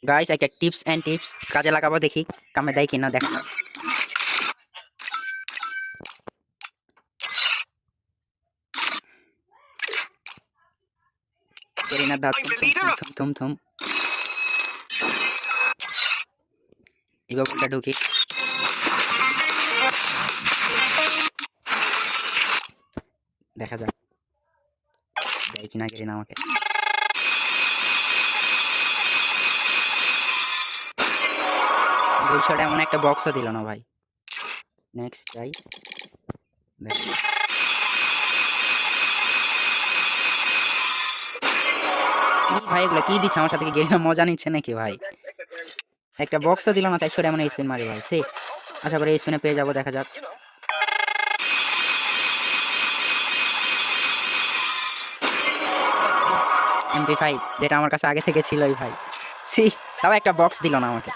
Guys একটা tips and tips কাজে লাগাবো, দেখি কামে দেয় কিনা। দেখা গেরিনা দাঁত থুম থুম থুম। এবার বলটা ঢুকি, দেখা যাক দেয় কিনা গেরিনা আমাকে। দুইশোটা এমন একটা বক্সও দিল না ভাই। Next try. ভাই এগুলো কি দিচ্ছে আমার সাথে? গেরিনা মজা নিচ্ছে নাকি ভাই? একটা বক্সও দিল না, 400 এমন স্পিন মারি ভাই। সে আশা করি স্পিনে পেয়ে যাবো, দেখা যাক। MP5 যেটা আমার কাছে আগে থেকে ছিলই ভাই। সি তাও একটা বক্স দিল না আমাকে।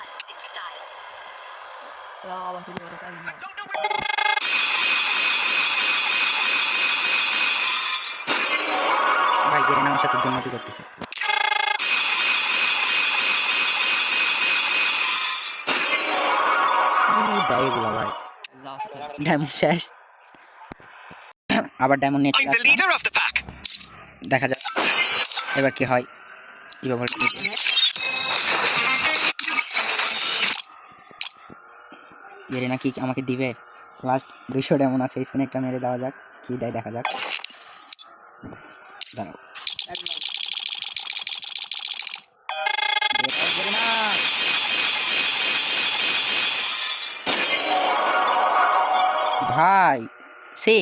ভাই গেরিনা আমার সাথে জন্মতি করতেছে। এগুলো ভাই ডায়মন্ড শেষ। আবার ডায়মন্ড নিয়ে দেখা যাক এবার কি হয়। গেরিনা কি আমাকে দিবে? লাস্ট 200 ডায়মন্ড আছে, স্পিনে একটা মেরে দেওয়া যাক, কি দেয় দেখা যাক। দাঁড়াও ভাই, সে